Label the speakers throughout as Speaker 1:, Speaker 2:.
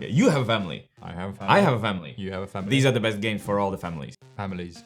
Speaker 1: You have a family.
Speaker 2: I have a family.
Speaker 1: I have a family.
Speaker 2: You have a family.
Speaker 1: These are the best games for all the families.
Speaker 2: families.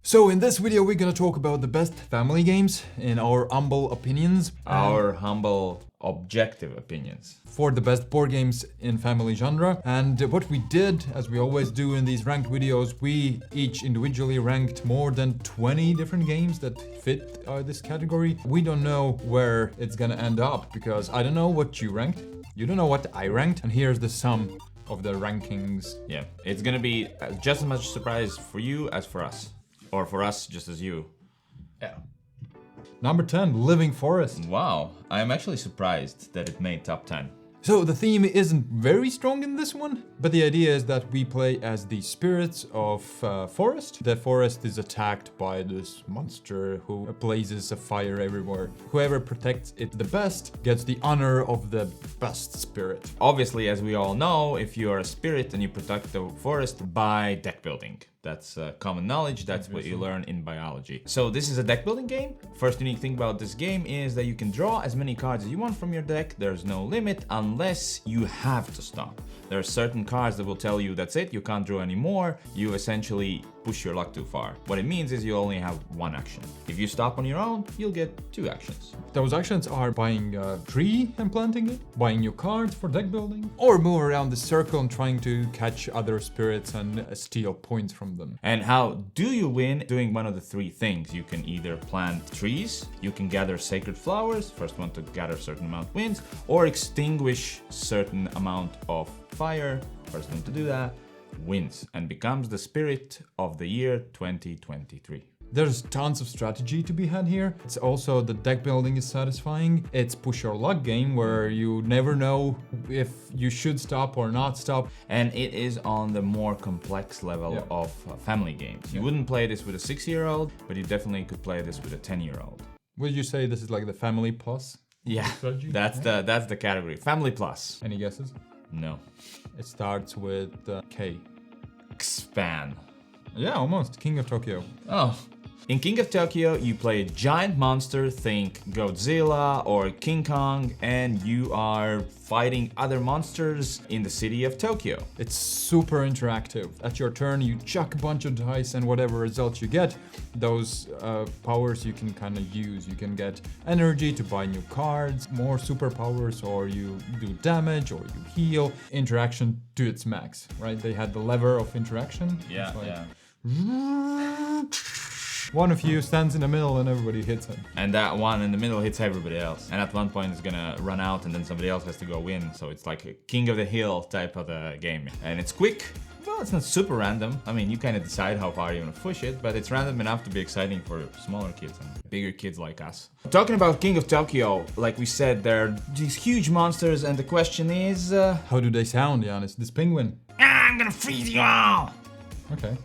Speaker 2: So in this video we're gonna talk about the best family games in our humble opinions.
Speaker 1: Our humble, objective opinions.
Speaker 2: For the best board games in family genre. And what we did, as we always do in these ranked videos, we each individually ranked more than 20 different games that fit this category. We don't know where it's gonna end up because I don't know what you ranked. You don't know what I ranked. And here's the sum of the rankings.
Speaker 1: Yeah, it's gonna be just as much surprise for you as for us. Or for us, just as you.
Speaker 2: Yeah. Number 10, Living Forest.
Speaker 1: Wow, I'm actually surprised that it made top 10.
Speaker 2: So the theme isn't very strong in this one, but the idea is that we play as the spirits of forest. The forest is attacked by this monster who blazes a fire everywhere. Whoever protects it the best gets the honor of the best spirit.
Speaker 1: Obviously, as we all know, if you are a spirit and you protect the forest by deck building. That's common knowledge, that's what you learn in biology. So this is a deck building game. First unique thing about this game is that you can draw as many cards as you want from your deck. There's no limit unless you have to stop. There are certain cards that will tell you that's it, you can't draw anymore. You essentially push your luck too far. What it means is you only have one action. If you stop on your own, you'll get 2 actions.
Speaker 2: Those actions are buying a tree and planting it, buying new cards for deck building, or move around the circle and trying to catch other spirits and steal points from them.
Speaker 1: And how do you win? Doing one of the 3 things. You can either plant trees, you can gather sacred flowers, first one to gather a certain amount wins, or extinguish certain amount of fire, first one to do that wins and becomes the spirit of the year 2023.
Speaker 2: There's tons of strategy to be had here. It's also the deck building is satisfying. It's push your luck game where you never know if you should stop or not stop.
Speaker 1: And it is on the more complex level of family games. You wouldn't play this with a 6-year-old, but you definitely could play this with a 10-year-old.
Speaker 2: Would you say this is like the family plus?
Speaker 1: Yeah,
Speaker 2: Strategy?
Speaker 1: that's the category. Family plus.
Speaker 2: Any guesses?
Speaker 1: No.
Speaker 2: It starts with K.
Speaker 1: Expand.
Speaker 2: Yeah, almost. King of Tokyo.
Speaker 1: Oh. In King of Tokyo, you play a giant monster, think Godzilla or King Kong, and you are fighting other monsters in the city of Tokyo.
Speaker 2: It's super interactive. At your turn, you chuck a bunch of dice and whatever results you get, those powers you can kind of use. You can get energy to buy new cards, more superpowers, or you do damage, or you heal. Interaction to its max, right? They had the lever of interaction.
Speaker 1: Yeah,
Speaker 2: It's like,
Speaker 1: yeah.
Speaker 2: One of you stands in the middle and everybody hits him.
Speaker 1: And that one in the middle hits everybody else. And at one point it's gonna run out and then somebody else has to go win. So it's like a king of the hill type of the game. And it's quick. Well, it's not super random. I mean, you kind of decide how far you want to push it, but it's random enough to be exciting for smaller kids and bigger kids like us. Talking about King of Tokyo, like we said, there are these huge monsters and the question is...
Speaker 2: How do they sound, Giannis? This penguin.
Speaker 1: I'm gonna freeze you all!
Speaker 2: Okay.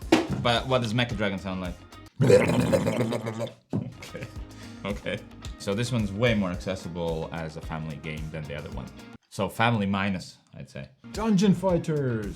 Speaker 1: But what does Mecha Dragon sound like? Okay. So this one's way more accessible as a family game than the other one. So family minus, I'd say.
Speaker 2: Dungeon Fighters.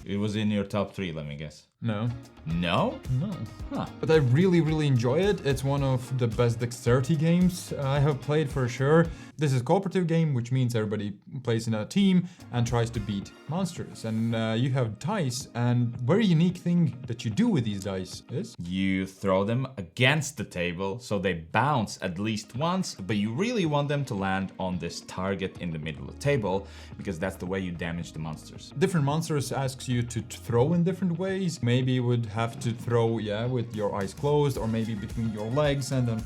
Speaker 1: It was in your top 3, let me guess.
Speaker 2: No.
Speaker 1: No?
Speaker 2: No.
Speaker 1: Huh.
Speaker 2: But I really enjoy it. It's one of the best dexterity games I have played for sure. This is a cooperative game, which means everybody plays in a team and tries to beat monsters. And you have dice, and very unique thing that you do with these dice is...
Speaker 1: You throw them against the table, so they bounce at least once, but you really want them to land on this target in the middle of the table, because that's the way you damage the monsters.
Speaker 2: Different monsters asks you to throw in different ways. Maybe you would have to throw, with your eyes closed, or maybe between your legs, and then...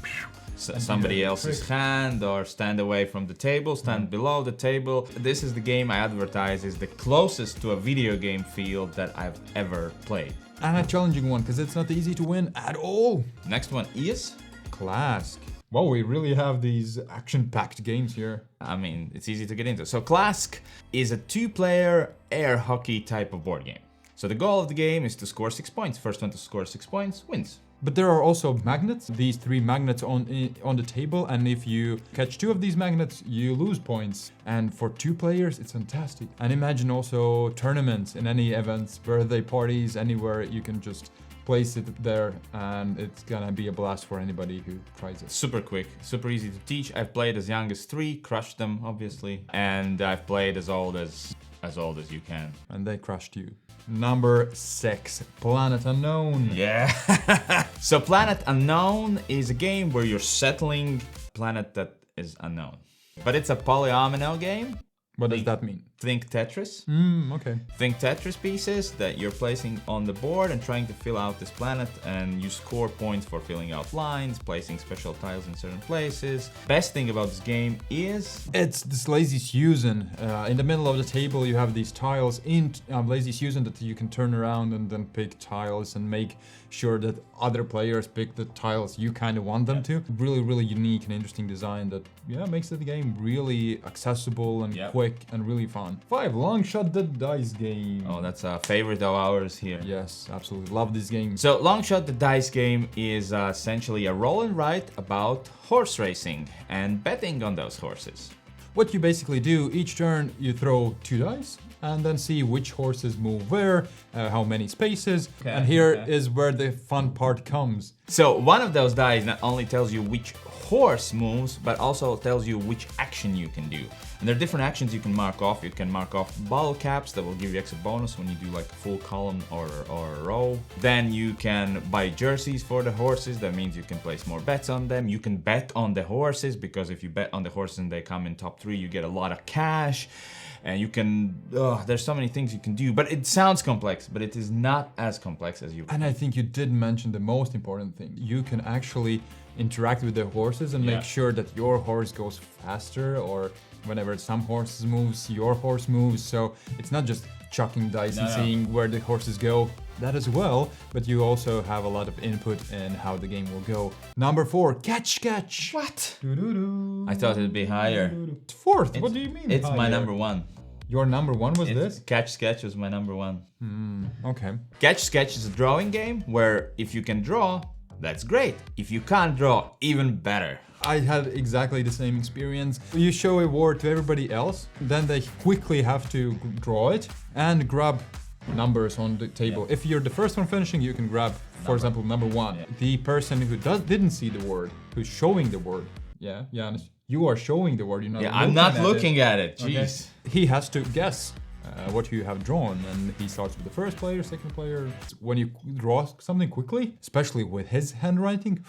Speaker 1: Somebody else's hand, or stand away from the table, stand below the table. This is the game I advertise is the closest to a video game feel that I've ever played.
Speaker 2: And a challenging one, because it's not easy to win at all.
Speaker 1: Next one is...
Speaker 2: Clask. Well, we really have these action-packed games here.
Speaker 1: I mean, it's easy to get into. So Clask is a 2-player air hockey type of board game. So the goal of the game is to score 6 points. First one to score 6 points wins.
Speaker 2: But there are also magnets, these 3 magnets on the table, and if you catch 2 of these magnets, you lose points. And for 2 players, it's fantastic. And imagine also tournaments in any events, birthday parties, anywhere you can just place it there, and it's gonna be a blast for anybody who tries it.
Speaker 1: Super quick, super easy to teach. I've played as young as 3, crushed them obviously, and I've played as old as you can.
Speaker 2: And they crushed you. Number 6, Planet Unknown.
Speaker 1: Yeah. So Planet Unknown is a game where you're settling planet that is unknown. But it's a polyomino game.
Speaker 2: What does that mean?
Speaker 1: Think Tetris.
Speaker 2: Okay.
Speaker 1: Think Tetris pieces that you're placing on the board and trying to fill out this planet, and you score points for filling out lines, placing special tiles in certain places. Best thing about this game is
Speaker 2: it's this lazy Susan. In the middle of the table you have these tiles in lazy Susan that you can turn around and then pick tiles and make sure that other players pick the tiles you kind of want them to. Really, really unique and interesting design that makes the game really accessible and quick and really fun. 5, Long Shot the Dice Game.
Speaker 1: Oh, that's a favorite of ours here.
Speaker 2: Yes, absolutely. Love this game.
Speaker 1: So Long Shot the Dice Game is essentially a roll and write about horse racing and betting on those horses.
Speaker 2: What you basically do, each turn you throw 2 dice and then see which horses move where, how many spaces, and here is where the fun part comes.
Speaker 1: So one of those dice not only tells you which horse moves, but also tells you which action you can do. And there are different actions you can mark off. You can mark off bottle caps that will give you extra bonus when you do like a full column or a row. Then you can buy jerseys for the horses. That means you can place more bets on them. You can bet on the horses, because if you bet on the horses and they come in top 3, you get a lot of cash. And you can, there's so many things you can do, but it sounds complex, but it is not as complex as you.
Speaker 2: And I think you did mention the most important thing. You can actually interact with the horses and make sure that your horse goes faster, or whenever some horses moves, your horse moves. So it's not just chucking dice and seeing where the horses go. That as well, but you also have a lot of input in how the game will go. Number 4, Catch Catch.
Speaker 1: What? I thought it'd be higher.
Speaker 2: It's 4th. What do you mean?
Speaker 1: It's
Speaker 2: higher?
Speaker 1: my number 1.
Speaker 2: Your number 1 was this?
Speaker 1: Catch Sketch was my number 1.
Speaker 2: Okay.
Speaker 1: Catch Sketch is a drawing game where if you can draw, that's great. If you can't draw, even better.
Speaker 2: I had exactly the same experience. You show a word to everybody else, then they quickly have to draw it and grab numbers on the table. If you're the first one finishing, you can grab, for example, number 1. The person who didn't see the word, who's showing the word. Yeah, Janis, you are showing the word. You're not.
Speaker 1: I'm not looking at it. Jeez.
Speaker 2: Okay. He has to guess what you have drawn, and he starts with the first player, second player. When you draw something quickly, especially with his handwriting.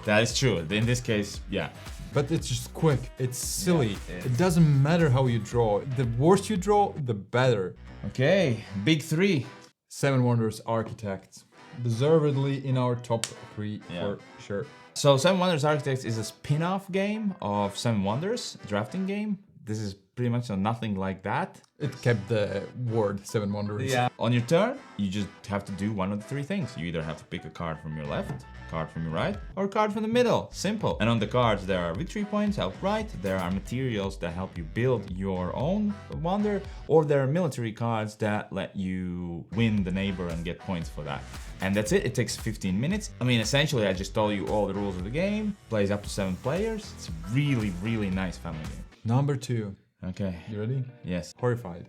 Speaker 1: That is true. In this case, yeah.
Speaker 2: But it's just quick. It's silly. It doesn't matter how you draw. The worse you draw, the better.
Speaker 1: Okay, big 3.
Speaker 2: 7 Wonders Architects. Deservedly in our top 3 for sure.
Speaker 1: So 7 Wonders Architects is a spin-off game of 7 Wonders, drafting game. This is pretty much nothing like that.
Speaker 2: It kept the word 7 Wonders.
Speaker 1: Yeah. On your turn, you just have to do one of the 3 things. You either have to pick a card from your left, card from your right, or a card from the middle. Simple. And on the cards there are victory points outright, there are materials that help you build your own wonder, or there are military cards that let you win the neighbor and get points for that. And that's it. It takes 15 minutes. I mean, essentially, I just told you all the rules of the game. Plays up to 7 players. It's a really, really nice family game.
Speaker 2: Number 2.
Speaker 1: Okay.
Speaker 2: You ready?
Speaker 1: Yes.
Speaker 2: Horrified.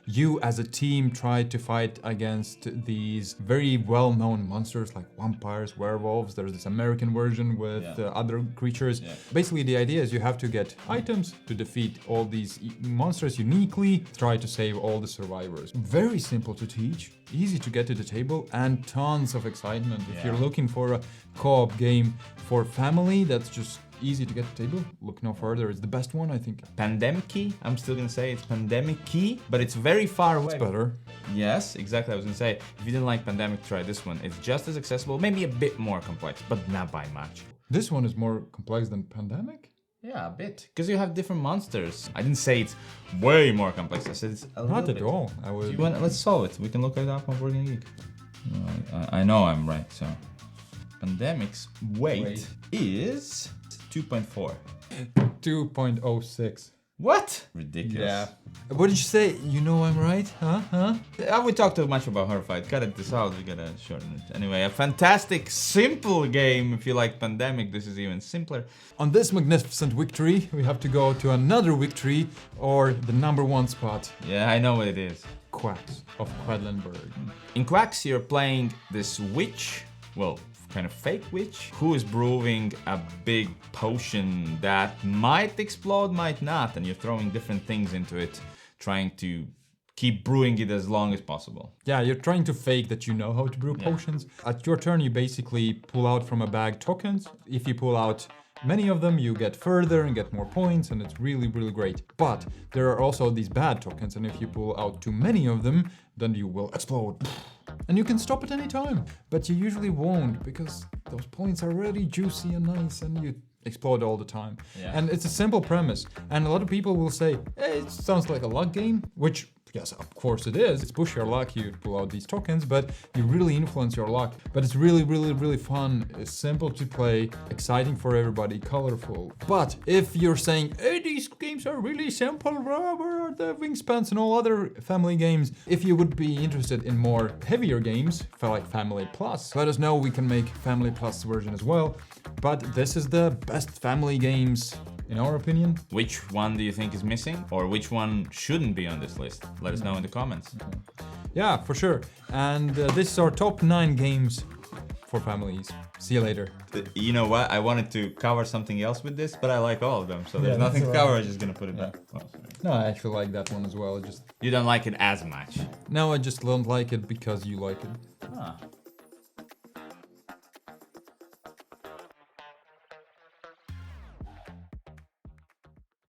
Speaker 2: You as a team try to fight against these very well-known monsters like vampires, werewolves. There's this American version with other creatures. Basically, the idea is you have to get items to defeat all these monsters uniquely, try to save all the survivors. Very simple to teach, easy to get to the table, and tons of excitement. If you're looking for a co-op game for family that's just easy to get to the table, look no further. It's the best one, I think.
Speaker 1: Pandemic Key. I'm still gonna say it's Pandemic Key, but it's very far away.
Speaker 2: It's better.
Speaker 1: Yes, exactly. I was gonna say, if you didn't like Pandemic, try this one. It's just as accessible, maybe a bit more complex, but not by much.
Speaker 2: This one is more complex than Pandemic?
Speaker 1: Yeah, a bit. Because you have different monsters. I didn't say it's way more complex. I said it's a little bit.
Speaker 2: Not at all.
Speaker 1: Let's solve it. We can look it up on Board Game Geek. I know I'm right, so. Pandemic's weight is 2.4.
Speaker 2: 2.06.
Speaker 1: What? Ridiculous.
Speaker 2: Yeah. What did you say? You know I'm right? Huh?
Speaker 1: We talked too much about Horrified. Cut it this out. We gotta shorten it. Anyway, a fantastic, simple game. If you like Pandemic, this is even simpler.
Speaker 2: On this magnificent victory, we have to go to another victory or the number 1 spot.
Speaker 1: Yeah, I know what it is.
Speaker 2: Quacks of Quedlinburg.
Speaker 1: In Quacks, you're playing this witch, well, kind of fake witch, who is brewing a big potion that might explode, might not, and you're throwing different things into it, trying to keep brewing it as long as possible.
Speaker 2: Yeah, you're trying to fake that you know how to brew potions. At your turn, you basically pull out from a bag tokens. If you pull out many of them, you get further and get more points, and it's really, really great. But there are also these bad tokens, and if you pull out too many of them, then you will explode. And you can stop at any time, but you usually won't because those points are really juicy and nice, and you explode all the time.
Speaker 1: Yeah.
Speaker 2: And it's a simple premise, and a lot of people will say, hey, it sounds like a luck game, which yes, of course it is. It's push your luck, you pull out these tokens, but you really influence your luck. But it's really, really, really fun. It's simple to play, exciting for everybody, colorful. But if you're saying, hey, these games are really simple, where are the Wingspans and all other family games? If you would be interested in more heavier games, like Family Plus, let us know, we can make Family Plus version as well. But this is the best family games in our opinion.
Speaker 1: Which one do you think is missing, or which one shouldn't be on this list? Let us know in the comments.
Speaker 2: Yeah, for sure. And this is our top 9 games for families. See you later.
Speaker 1: You know what? I wanted to cover something else with this, but I like all of them, so there's nothing to cover. I'm just gonna put it back. Oh,
Speaker 2: no, I actually like that one as well.
Speaker 1: You don't like it as much.
Speaker 2: No, I just don't like it because you like it.
Speaker 1: Ah.